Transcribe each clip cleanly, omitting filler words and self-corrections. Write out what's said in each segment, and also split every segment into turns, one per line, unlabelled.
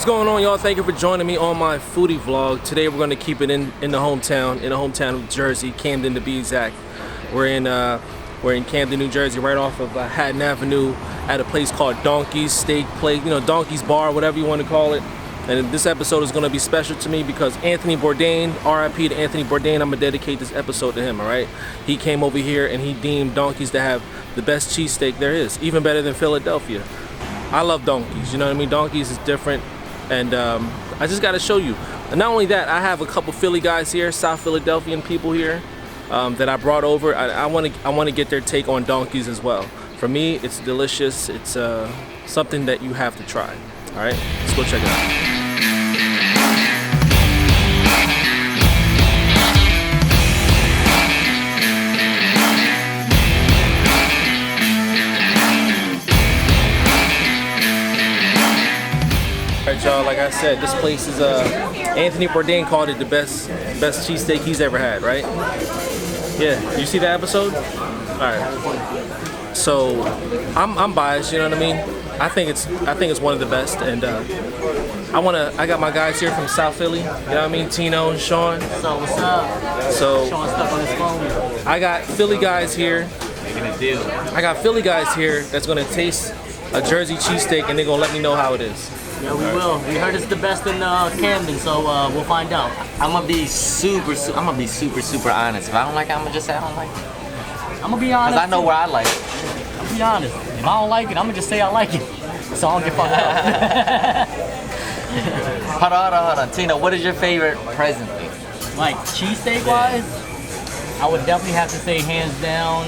What's going on, y'all? Thank you for joining me on my foodie vlog. Today we're going to keep it in the hometown of Jersey, Camden to be exact. We're in Camden, New Jersey, right off of Hatton Avenue at a place called Donkey's Steak Place, Donkey's Bar, whatever you want to call it. And this episode is going to be special to me because Anthony Bourdain, RIP to Anthony Bourdain, I'm going to dedicate this episode to him, all right? He came over here and he deemed Donkey's to have the best cheesesteak there is, even better than Philadelphia. I love Donkey's, you know what I mean? Donkey's is different, and I just got to show you. And not only that, I have a couple Philly guys here, South Philadelphian people here that I brought over. I want to get their take on Donkey's as well. For me, it's delicious. It's something that you have to try. All right, let's go check it out. Alright, y'all, like I said, this place is Anthony Bourdain called it the best cheesesteak he's ever had, right? Yeah, you see that episode? Alright. So I'm biased, you know what I mean? I think it's one of the best, and I got my guys here from South Philly, you know what I mean? Tino and Sean.
So what's up?
So
Sean's stuck on his phone.
I got Philly guys here.
Making a deal.
I got Philly guys here that's gonna taste a Jersey cheesesteak and they're gonna let me know how it is.
Yeah, we will. We heard it's the best in Camden, so we'll find out.
I'm gonna be super honest. If I don't like it, I'm gonna just say I don't like it.
I'm gonna be honest.
Cause I know where I like it.
I'll be honest. If I don't like it, I'm gonna just say I like it. So I don't get fucked up.
Hold on. Tina, what is your favorite presently?
Like cheesesteak wise, I would definitely have to say hands down.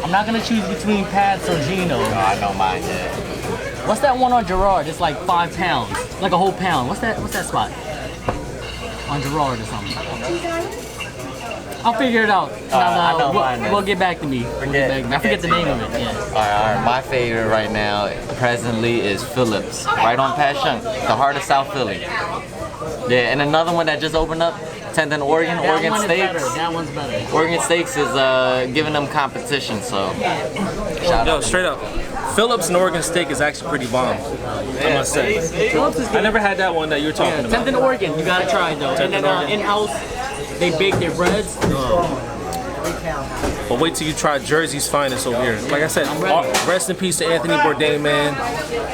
I'm not gonna choose between Pat's or Gino.
No, I know mine. Yeah.
What's that one on Gerard? It's like 5 pounds, like a whole pound. What's that spot? On Gerard or something. I'll figure it out.
I know mine.
We'll get back to me. I forget the name of it. Yeah.
All right. My favorite right now, presently, is Phillips, right on Passion, the heart of South Philly. Yeah, and another one that just opened up. 10th and Oregon Steaks.
That one's better.
Oregon Steaks is giving them competition, so shout out.
Straight up, Phillips and Oregon Steak is actually pretty bomb. I must say. I never had that one that you're talking about.
10th and Oregon, you gotta try though. And then in-house, they bake their breads.
But wait till you try Jersey's finest over here. Like I said, rest in peace to Anthony Bourdain, man.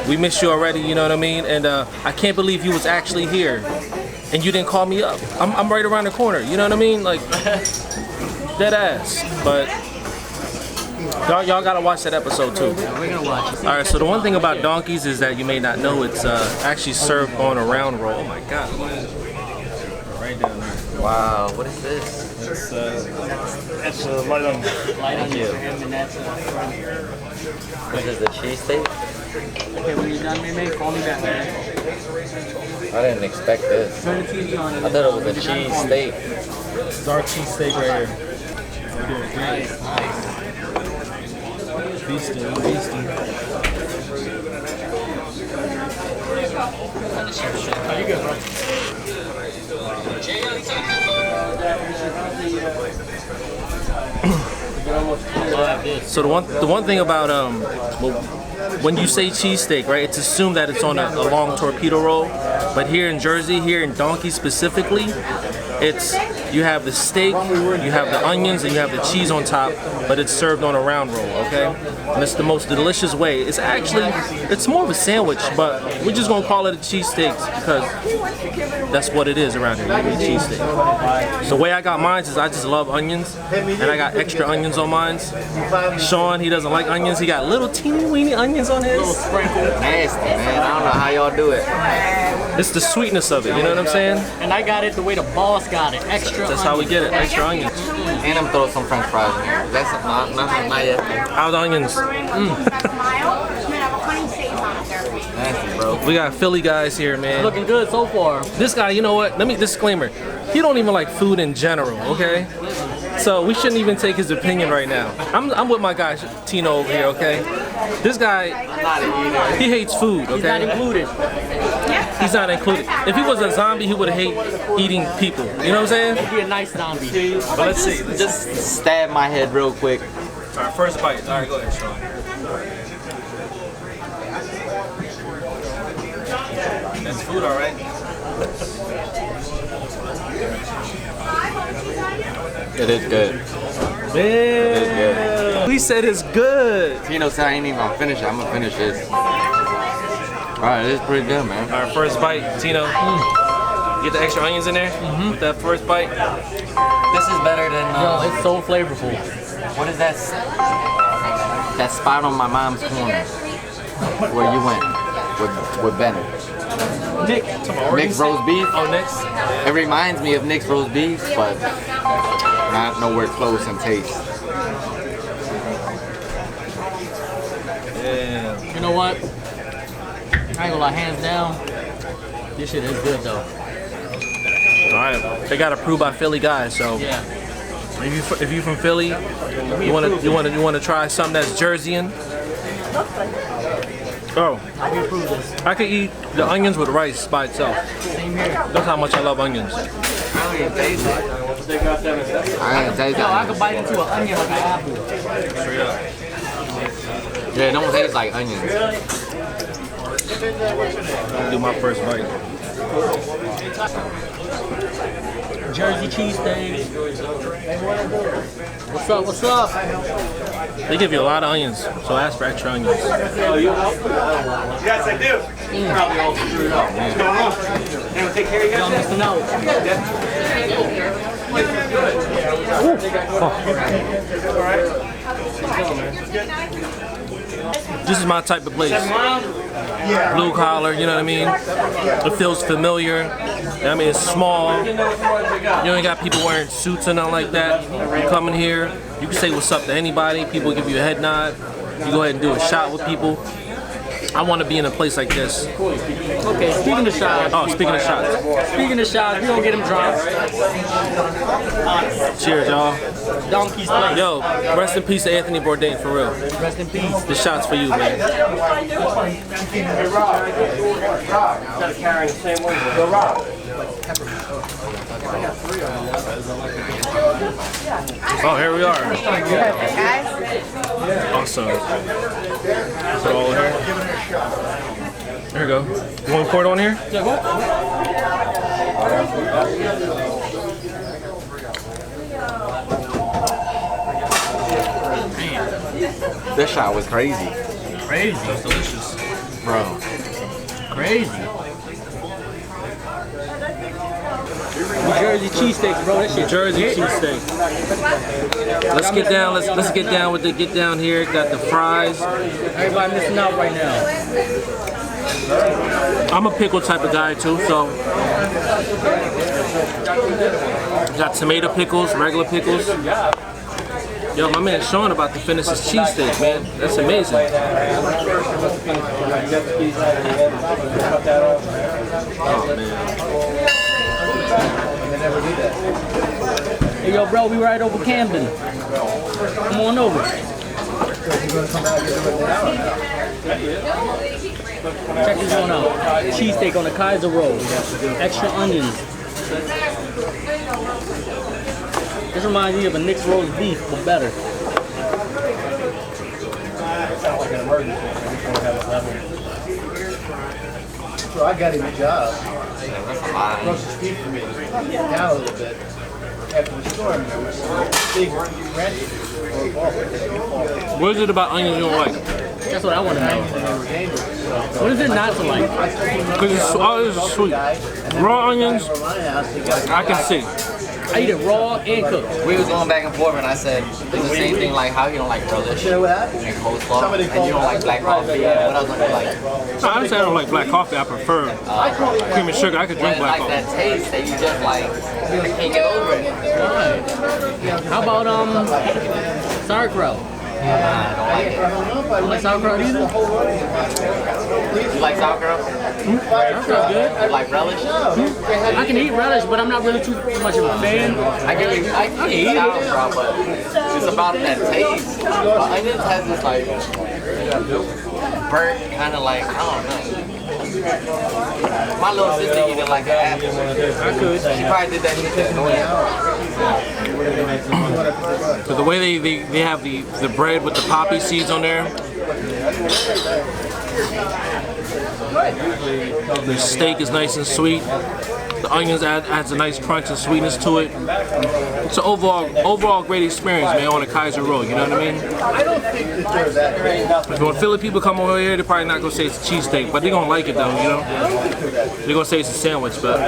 We miss you already, you know what I mean? And I can't believe you was actually here. And you didn't call me up. I'm right around the corner, you know what I mean? Like, dead ass. But y'all gotta watch that episode too.
We're gonna watch it.
Alright, so the one thing about Donkey's is that you may not know it's actually served on a round roll. Oh my god. Right down there.
Wow, what is this?
It's light on.
Light on you. And that's
This is the cheesesteak?
okay, when you're done, maybe call me back, man.
I didn't expect this.
Turn the TV on.
I thought it was a cheesesteak.
It's our cheesesteak right here. Feasting.
How you good, bro?
So the one thing about when you say cheesesteak, right, it's assumed that it's on a long torpedo roll. But here in Jersey, here in Donkey specifically, you have the steak, you have the onions, and you have the cheese on top, but it's served on a round roll, okay? And it's the most delicious way. It's more of a sandwich, but we're just gonna call it a cheesesteak because that's what it is around here, a cheesesteak. So the way I got mine is I just love onions, and I got extra onions on mine. Sean, he doesn't like onions. He got little teeny weeny onions on his.
Nasty, man. I don't know how y'all do it.
It's the sweetness of it, you know what I'm saying?
And I got it the way the boss got it. Extra
That's how we get it, extra onions.
And I'm throwing some French fries in here. That's not yet.
How's onions?
Nasty, bro.
We got Philly guys here, man.
looking good so far.
This guy, you know what? Let me disclaimer. He don't even like food in general, okay? So we shouldn't even take his opinion right now. I'm with my guy Tino over here, okay? This guy, he hates food, okay?
He's not included.
He's not included. If he was a zombie, he would hate eating people. You know what I'm saying?
He'd be a nice zombie.
But let's see.
Just stab my head real quick.
All right, first bite. All right, go ahead, Sean. food, all right?
It is good.
Yeah. He said it's good.
Tino said I ain't even gonna finish it. I'm gonna finish this. Alright, it is pretty good, man.
All right, first bite, Tino. Get the extra onions in there with that first bite.
This is better than.
Yo, it's so flavorful.
What is that? That spot on my mom's corner where you went with Bennett. Nick's roast beef.
Oh, Nick's.
It reminds me of Nick's roast beef, but not nowhere close in taste.
Yeah.
You know what? I ain't gonna lie, hands down, this shit is good though.
All right, they got approved by Philly guys, so
Yeah.
if you from Philly, you wanna try something that's Jerseyan. Oh,
We approve this.
I could eat the onions with rice by itself.
Same here.
That's how much I love onions.
I ain't taste it. I ain't taste
Yo, I
it.
could bite into an onion like an apple.
Straight up.
Yeah, it don't taste like onions.
Do my first bite.
Jersey Cheesesteak. What's up? What's up?
They give you a lot of onions, so ask for extra onions.
Yes, I do. Probably all screwed up. What's going on? Anyone take care of you
Y'all
guys?
missing out.
This is my type of place. Blue collar, you know what I mean? It feels familiar. I mean, it's small. You ain't got people wearing suits or nothing like that. You come in here, you can say what's up to anybody. People give you a head nod. You go ahead and do a shot with people. I want to be in a place like this.
Okay, speaking of shots.
Oh, speaking of shots.
Speaking of shots, we gonna get them drunk.
Cheers, y'all.
Donkey's place.
Yo, rest in peace to Anthony Bourdain, for real.
Rest in peace.
The shots for you, man. Oh, here we are. Awesome. Put it all in here. There we go. You want to pour it on here?
This shot was crazy,
Crazy.
That's delicious.
bro.
Crazy. Jersey cheesesteaks, bro. That shit.
Jersey cheesesteak. Let's get down. Let's get down with the get down here. Got the fries.
Everybody missing out right now.
I'm a pickle type of guy too, so got tomato pickles, regular pickles. Yo, my man Sean about to finish his cheesesteak, man. That's amazing. Oh man.
Hey, yo, bro, we right over Camden. Come on over. Check this one out. Cheesesteak on the Kaiser roll. Extra onions. This reminds me of a Nick's roast beef, but better.
Sounds like an emergency. I just want to have a level. So I got him a job. Across the street from me. Down a little bit. After the storm, there was a big rent.
What is it about onions you don't like?
That's what I want to know. What is it not to like?
Because it's always sweet. Raw onions, I can see.
I eat it raw and cooked.
We was going back and forth, and I said it's the same thing like how you don't like relish and coleslaw, and you don't like black coffee. And what else do you like?
No, I didn't say I don't like black coffee. I prefer cream and sugar. I could drink
But
black
like
coffee.
that taste that you just like, you can't get over it.
How about sauerkraut?
I don't like it.
You don't like sauerkraut either?
You like sauerkraut?
Sauerkraut's good.
You like relish?
I can eat relish, but I'm not really too much of a fan.
I can eat sauerkraut, but it's about that taste. But onions has this like burnt kind of like, I don't know. My little sister eat it like an apple.
I could.
She probably did that shit to annoy
But the way they have the bread with the poppy seeds on there, The steak is nice and sweet. The onions adds a nice crunch and sweetness to it. It's an overall great experience, man, on a Kaiser roll. You know what I mean?
I don't think that they're that great.
When Philly people come over here, they're probably not gonna say it's a cheesesteak, but they're gonna like it though. You know? They're gonna say it's a sandwich, but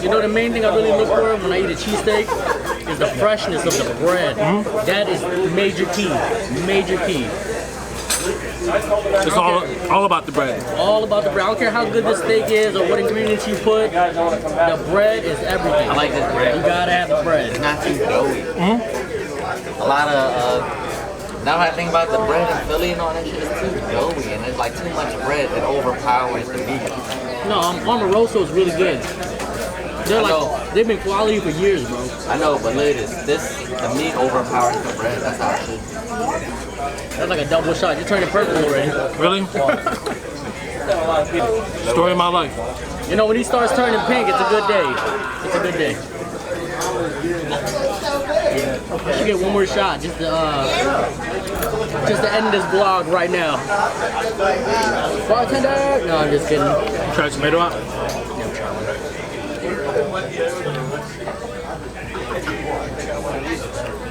You know the main thing I really look for when I eat a cheesesteak is the freshness of the bread. That is major key. Major key.
it's all about the bread.
All about the bread. I don't care how good the steak is or what ingredients you put. The bread is everything.
I like this bread.
You gotta have the bread.
It's not too doughy. A lot of, now that I think about the bread in Philly and all that shit, it's too doughy and it's like too much bread that overpowers the meat.
No, Amoroso is really good. They've been quality for years, bro.
I know, but look at this. The meat overpowers the bread. That's how it should.
That's like a double shot. You're turning purple already.
Really? Story of my life.
You know, when he starts turning pink, it's a good day. It's a good day. You should get one more shot just to end this vlog right now. Bartender! No, I'm just kidding.
Try tomato out.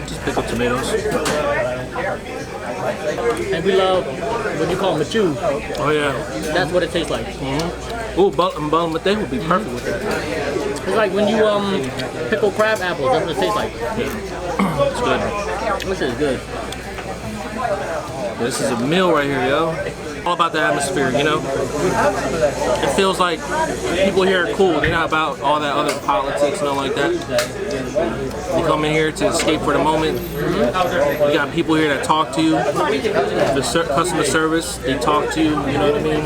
Just pick up tomatoes.
And we love what you call machu.
Oh yeah.
That's what it tastes like.
Ooh, bun mate would be perfect with that.
It's like when you pickle crab apples. That's what it tastes like.
It's good.
This is good.
This is a meal right here, yo. All about the atmosphere, you know? It feels like people here are cool. They're not about all that other politics and all like that. They come in here to escape for the moment. You got people here that talk to you. The customer service, they talk to you, you know what I mean?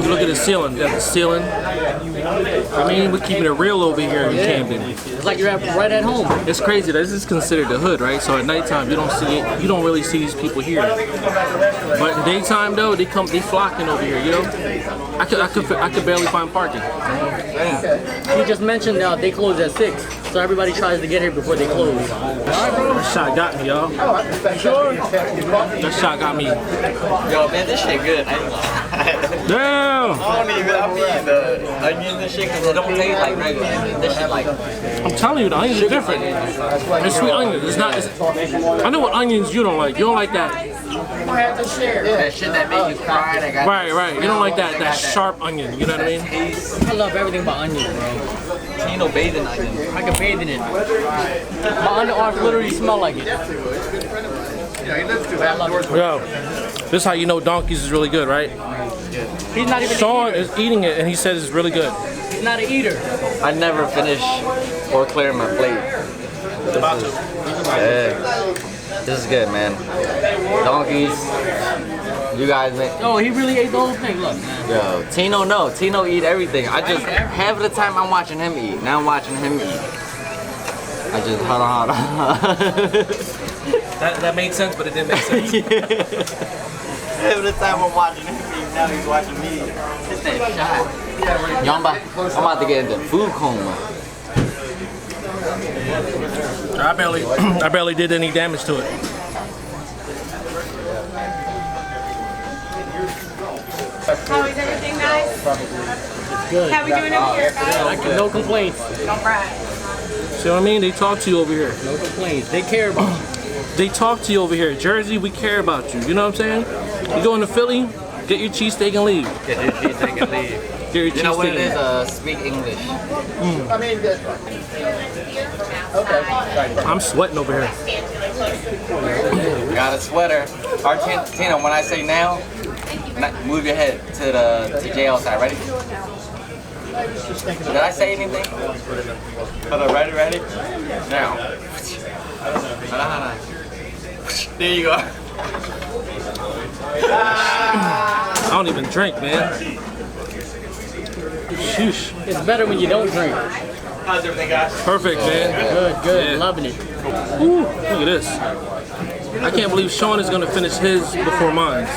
Look at the ceiling. You got the ceiling. I mean, we're keeping it real over here in Camden.
It's like you're right at home.
It's crazy. This is considered the hood, right? So at nighttime, you don't really see these people here. But in daytime, though, they flocking over here. You know, I could barely find parking.
You just mentioned they close at 6, so everybody tries to get here before they close.
That shot got me, y'all.
Sure.
That shot got me.
Yo, man, this shit good.
Damn!
I mean the onions and shit, because it don't taste like regular onions. This shit like...
I'm telling you, the onions are different. It's sweet onions. It's not. I know what onions you don't like. You don't like that.
That shit that make you cry. That got
Right. You don't like that sharp onion. You know what I mean?
I love everything about onions, bro.
Tino bathing onions.
I can bathe in it. My underarms literally smell like it.
Yo, this is how you know donkeys is really good, right?
He's not even
Sean is eating it and he says it's really good.
He's not an eater.
I never finish or clear my plate.
About to.
Yeah. This is good, man. Donkeys. You guys make...
Oh, he really ate the whole thing. Look, man.
Yo, Tino eat everything. I just, half of the time I'm watching him eat. Now I'm watching him eat. I just, hold on.
That made sense, but it didn't make sense.
Half of the time I'm watching him eat. Now he's watching me eat. It's that shot. Yo, I'm about to get into food coma.
I barely did any damage to it.
How is everything, guys?
Good.
How we doing over here, guys?
No complaints.
Don't brag.
See what I mean? They talk to you over here.
No complaints. They care about you.
They talk to you over here. Jersey, we care about you. You know what I'm saying? You go into Philly, get your cheesesteak and leave.
Get your cheesesteak and leave.
Get your
You know what it
cheesesteak.
is? Speak English.
I mean, okay.
I'm sweating over here.
Got a sweater. Or Tina, when I say now, move your head to the jail side. Ready? Did I say anything? Hold on, ready? Now. There you go.
I don't even drink, man. Sheesh.
It's better when you don't drink.
How's everything, guys?
Perfect, man.
Good.
Yeah.
Loving it.
Ooh, look at this. I can't believe Sean is going to finish his before mine.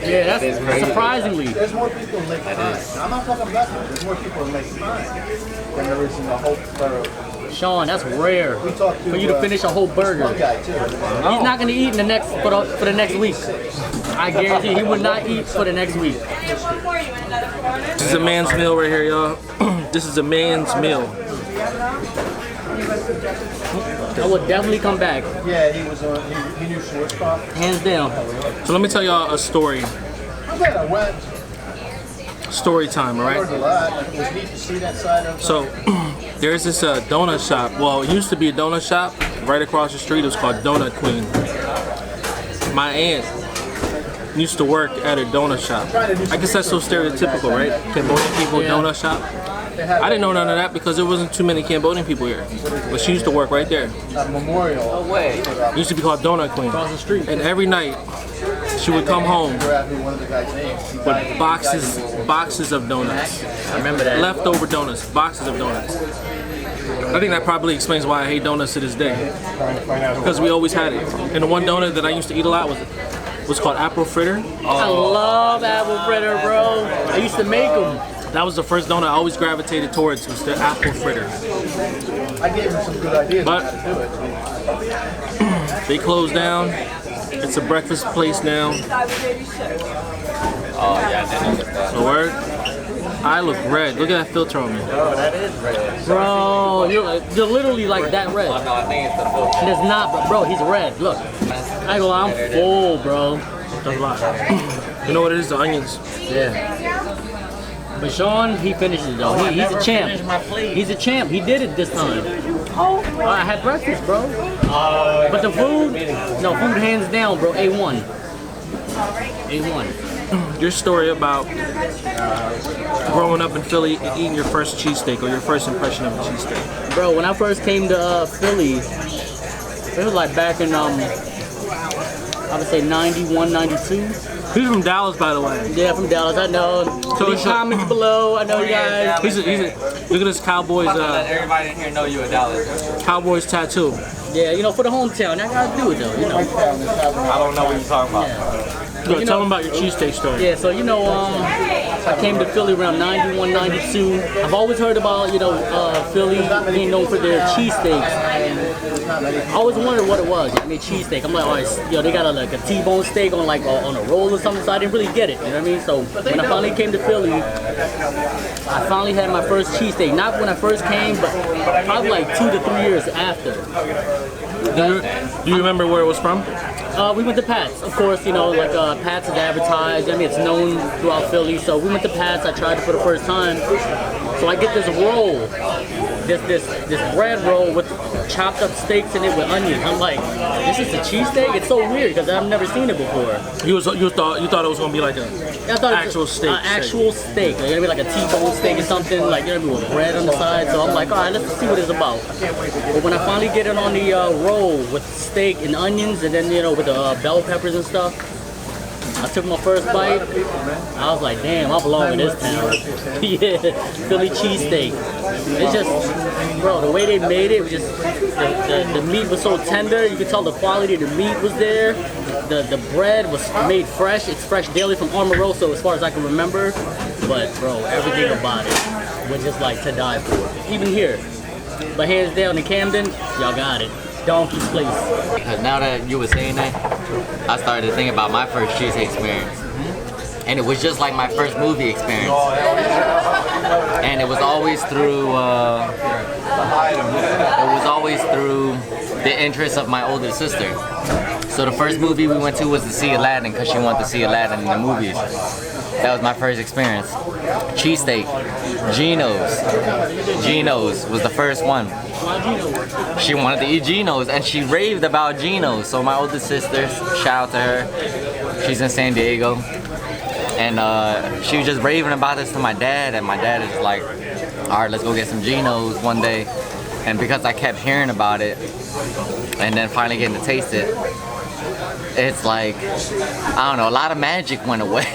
Yeah, that's surprisingly.
There's more people in Lake Pine. I'm not talking about that. There's more people in Lake Pine than there is in the whole
Sean, that's rare for you to finish a whole burger. He's not gonna eat in the next for the next week. I guarantee he would not eat for the next week.
This is a man's meal right here, y'all. This is a man's meal.
I would definitely come back,
Yeah, he was on. He knew Schwarzkopf.
hands down.
So let me tell y'all a story.
I'm glad I went.
Story time, all
Learned a
right?
lot. It was neat to see that side of.
So there's this donut shop. Well, it used to be a donut shop right across the street. It was called Donut Queen. My aunt used to work at a donut shop. I guess that's so stereotypical, right? Cambodian people,
Yeah.
donut shop. I didn't know none of that because there wasn't too many Cambodian people here. But she used to work right there.
A memorial.
Way.
It used to be called Donut Queen.
Across the street.
And every night she would come home
Figure out who one of the guys' names. He died-
with boxes of donuts.
I remember that.
Leftover donuts, boxes of donuts. I think that probably explains why I hate donuts to this day. Because we always had it. And the one donut that I used to eat a lot was called apple fritter.
I love apple fritter, bro. I used to make them.
That was the first donut I always gravitated towards, was the apple fritter.
I gave him some good ideas
But-
on how to do it.
They closed down. It's a breakfast place now.
Oh yeah, I didn't notice that.
So word. I look red. Look at that filter on me.
Oh, that is red.
Bro, you're literally like that red.
Oh no, I think it's the filter.
And it's not, but bro, he's red. Look. I go, I'm full, bro.
That's a lot. You know what it is? The onions.
Yeah. But Sean, he finishes it though. He's a champ. He's a champ. He did it this time. Oh, I had breakfast, bro. But the food, no, food hands down, bro. A1. A1.
Your story about growing up in Philly and eating your first cheesesteak or your first impression of a cheesesteak.
Bro, when I first came to Philly, it was like back in, I would say 91, 92.
He's from Dallas, by the way.
Yeah, from Dallas, I know.
So
Leave comments below, I know you guys.
He's a, look at this Cowboys
Let everybody in here know you a Dallas.
Cowboys tattoo.
Yeah, you know, for the hometown, I gotta do it though, you know.
I don't know what you're talking about.
Go, tell them about your cheesesteak story.
Yeah, so you know, I came to Philly around 91, 92. I've always heard about, you know, Philly being known for their cheesesteaks. I always wondered what it was. I mean, cheesesteak. I'm like, all right, you know, they got like a T-bone steak on like on a roll or something, so I didn't really get it. You know what I mean? So when I finally came to Philly, I finally had my first cheesesteak. Not when I first came, but probably like 2 to 3 years after.
Do you remember where it was from?
We went to Pat's, of course. You know, like Pat's is advertised. I mean, it's known throughout Philly. So we went to Pat's. I tried it for the first time. So I get this roll, this bread roll with chopped up steaks in it with onions. I'm like, this is a cheesesteak? It's so weird because I've never seen it before.
You thought it was gonna be like a
I thought
actual
it was
steak.
actual steak. Like, it'd be like a T-bone steak or something. Like, you know, with bread on the side. So I'm like, all right, let's see what it's about. But when I finally get it on the roll with steak and onions, and then, you know, with the bell peppers and stuff, I took my first bite. I was like, damn, I belong in this town. Yeah, Philly cheesesteak. It's just, bro, the way they made it was just, the meat was so tender. You could tell the quality of the meat was there. The bread was made fresh. It's fresh daily from Omarosa as far as I can remember. But, bro, everything about it was just like to die for. Even here. But hands down in Camden, y'all got it. Donkey's Place.
Because now that you were saying that, I started to think about my first cheesesteak experience. And it was just like my first movie experience. And it was always through the interest of my older sister. So the first movie we went to was to see Aladdin because she wanted to see Aladdin in the movies. That was my first experience. Cheesesteak, Geno's was the first one. She wanted to eat Geno's and she raved about Geno's. So my older sister, shout out to her, she's in San Diego. And she was just raving about this to my dad, and my dad is like, all right, let's go get some Geno's one day. And because I kept hearing about it and then finally getting to taste it, it's like, I don't know, a lot of magic went away.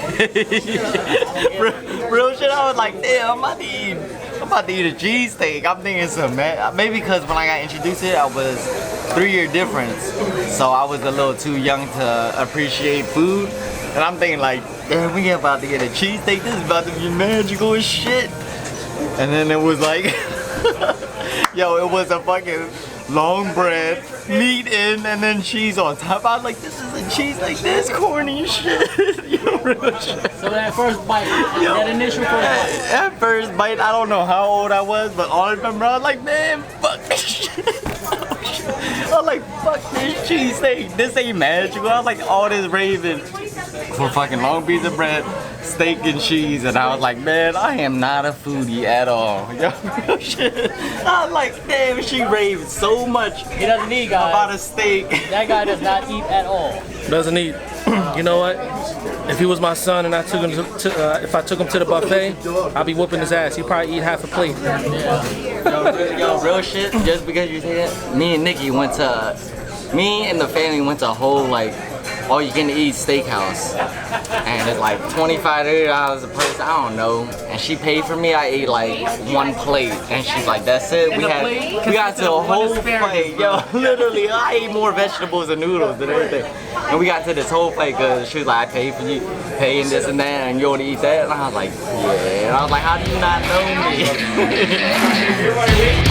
real shit, I was like, damn, I'm about to eat a cheesesteak. I'm thinking some, man. Maybe because when I got introduced to it, I was 3-year difference. So I was a little too young to appreciate food. And I'm thinking like, damn, we about to get a cheesesteak. This is about to be magical as shit. And then it was like, Yo, it was a fucking long bread, meat in, and then cheese on top. I was like, this is a cheese like this corny shit. Yo, real shit.
So that first bite, that initial first bite.
That first bite, I don't know how old I was, but all I remember, I was like, man, fuck this shit. I was like, fuck this cheesesteak. This ain't magical. I was like, all this raving for fucking long piece of bread, steak and cheese, and I was like, man, I am not a foodie at all. Yo, real shit. I was like, damn, she raved so much
He doesn't eat, guys.
about a steak.
That guy does not eat at all.
Doesn't eat. You know what? If he was my son and I took him if I took him to the buffet, I'd be whooping his ass. He'd probably eat half a plate.
Yo, real shit, just because you say that, me and Nikki went to, me and the family went to a whole, like, all you can eat steakhouse. And it's like $25, $30 a person, I don't know. And she paid for me, I ate like one plate. And she's like, that's it. We got to a whole plate. Yo, literally, I ate more vegetables and noodles and everything. And we got to this whole plate because she was like, I paid for you, paying this and that, and you want to eat that? And I was like, yeah. And I was like, how do you not know me?